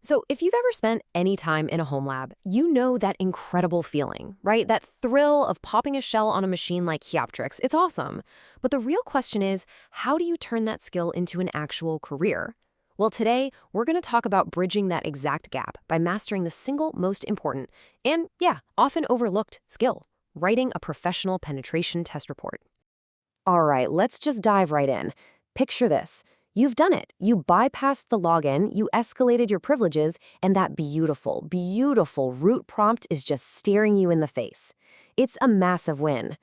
So, if you've ever spent any time in a home lab, you know that incredible feeling, right? That thrill of popping a shell on a machine like Kioptrix. It's awesome. But the real question is, how do you turn that skill into an actual career? Well, today, we're going to talk about bridging that exact gap by mastering the single most important and, yeah, often overlooked skill: writing a professional penetration test report. All right, let's just dive right in. Picture this. You've done it. You bypassed the login, you escalated your privileges, and that beautiful, beautiful root prompt is just staring you in the face. It's a massive win.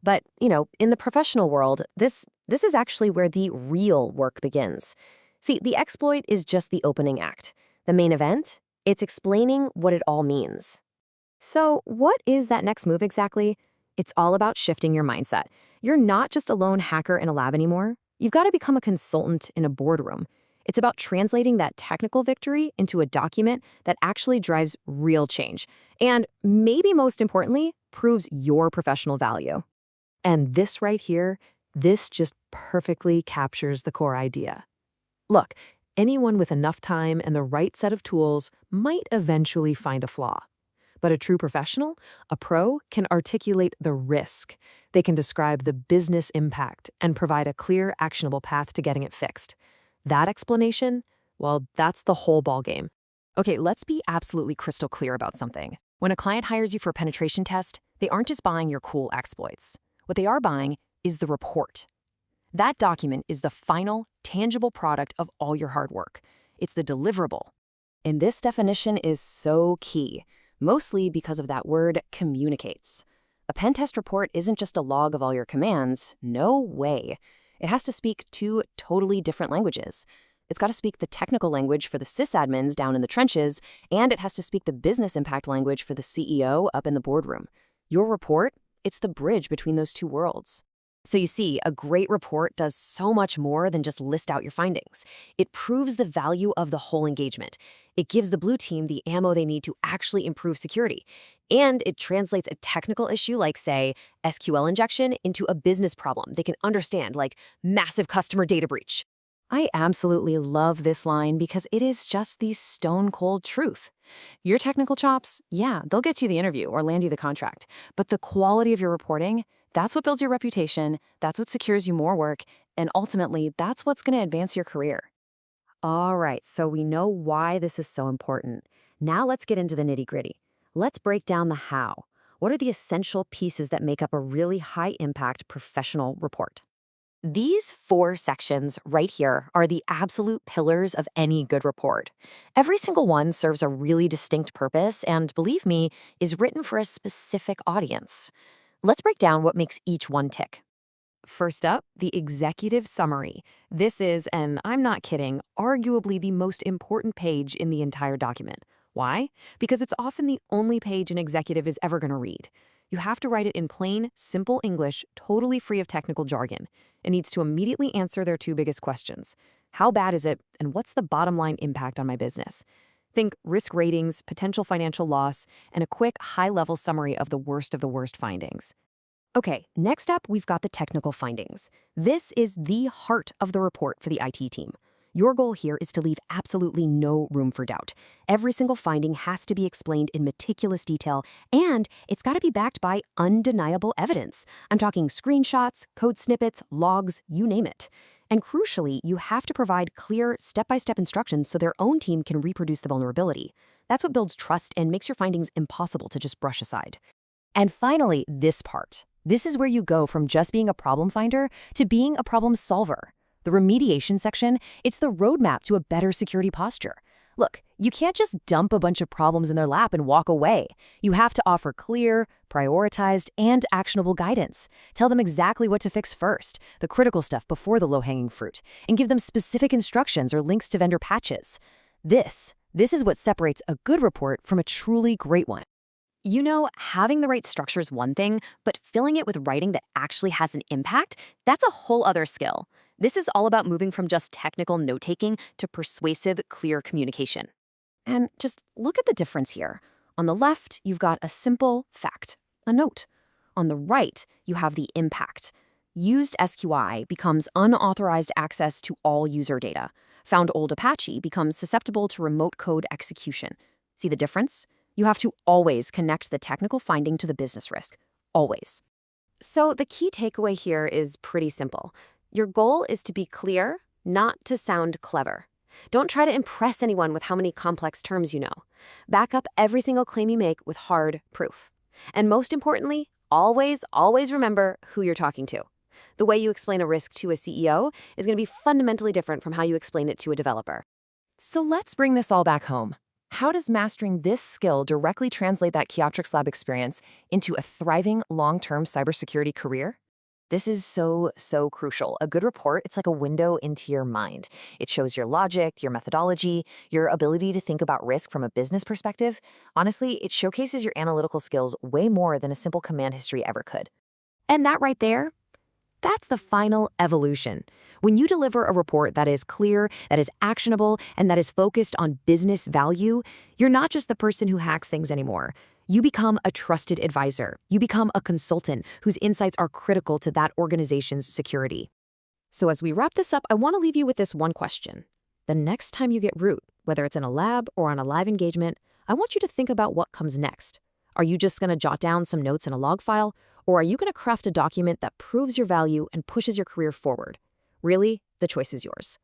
But, in the professional world, this is actually where the real work begins. See, the exploit is just the opening act. The main event? It's explaining what it all means. So, what is that next move exactly? It's all about shifting your mindset. You're not just a lone hacker in a lab anymore. You've got to become a consultant in a boardroom. It's about translating that technical victory into a document that actually drives real change and, maybe most importantly, proves your professional value. And this right here, this just perfectly captures the core idea. Look, anyone with enough time and the right set of tools might eventually find a flaw. But a true professional, a pro, can articulate the risk. They can describe the business impact and provide a clear, actionable path to getting it fixed. That explanation, well, that's the whole ballgame. Okay, let's be absolutely crystal clear about something. When a client hires you for a penetration test, they aren't just buying your cool exploits. What they are buying is the report. That document is the final, tangible product of all your hard work. It's the deliverable. And this definition is so key, mostly because of that word communicates. A pen test report isn't just a log of all your commands. No way. It has to speak two totally different languages. It's got to speak the technical language for the sysadmins down in the trenches, and it has to speak the business impact language for the CEO up in the boardroom. Your report, it's the bridge between those two worlds. So you see, a great report does so much more than just list out your findings. It proves the value of the whole engagement. It gives the blue team the ammo they need to actually improve security. And it translates a technical issue like, say, SQL injection into a business problem they can understand, like massive customer data breach. I absolutely love this line because it is just the stone-cold truth. Your technical chops, yeah, they'll get you the interview or land you the contract. But the quality of your reporting, that's what builds your reputation, that's what secures you more work, and ultimately, that's what's going to advance your career. All right, so we know why this is so important. Now let's get into the nitty-gritty. Let's break down the how. What are the essential pieces that make up a really high-impact professional report? These four sections right here are the absolute pillars of any good report. Every single one serves a really distinct purpose and, believe me, is written for a specific audience. Let's break down what makes each one tick. First up, the executive summary. This is, and I'm not kidding, arguably the most important page in the entire document. Why? Because it's often the only page an executive is ever going to read. You have to write it in plain, simple English, totally free of technical jargon. It needs to immediately answer their two biggest questions. How bad is it, and what's the bottom line impact on my business? Think risk ratings, potential financial loss, and a quick, high-level summary of the worst findings. Okay, next up, we've got the technical findings. This is the heart of the report for the IT team. Your goal here is to leave absolutely no room for doubt. Every single finding has to be explained in meticulous detail, and it's got to be backed by undeniable evidence. I'm talking screenshots, code snippets, logs, you name it. And crucially, you have to provide clear, step-by-step instructions so their own team can reproduce the vulnerability. That's what builds trust and makes your findings impossible to just brush aside. And finally, this part. This is where you go from just being a problem finder to being a problem solver. The remediation section, it's the roadmap to a better security posture. Look, you can't just dump a bunch of problems in their lap and walk away. You have to offer clear, prioritized, and actionable guidance. Tell them exactly what to fix first, the critical stuff before the low-hanging fruit, and give them specific instructions or links to vendor patches. This is what separates a good report from a truly great one. Having the right structure is one thing, but filling it with writing that actually has an impact, that's a whole other skill. This is all about moving from just technical note-taking to persuasive, clear communication. And just look at the difference here. On the left, you've got a simple fact, a note. On the right, you have the impact. Used SQI becomes unauthorized access to all user data. Found old Apache becomes susceptible to remote code execution. See the difference? You have to always connect the technical finding to the business risk. Always. So the key takeaway here is pretty simple. Your goal is to be clear, not to sound clever. Don't try to impress anyone with how many complex terms you know. Back up every single claim you make with hard proof. And most importantly, always remember who you're talking to. The way you explain a risk to a CEO is going to be fundamentally different from how you explain it to a developer. So let's bring this all back home. How does mastering this skill directly translate that Kioptrix Lab experience into a thriving long-term cybersecurity career? This is so crucial. A good report, it's like a window into your mind. It shows your logic, your methodology, your ability to think about risk from a business perspective. Honestly, it showcases your analytical skills way more than a simple command history ever could. And that right there, that's the final evolution. When you deliver a report that is clear, that is actionable, and that is focused on business value, you're not just the person who hacks things anymore. You become a trusted advisor. You become a consultant whose insights are critical to that organization's security. So as we wrap this up, I want to leave you with this one question. The next time you get root, whether it's in a lab or on a live engagement, I want you to think about what comes next. Are you just going to jot down some notes in a log file? Or are you going to craft a document that proves your value and pushes your career forward? Really, the choice is yours.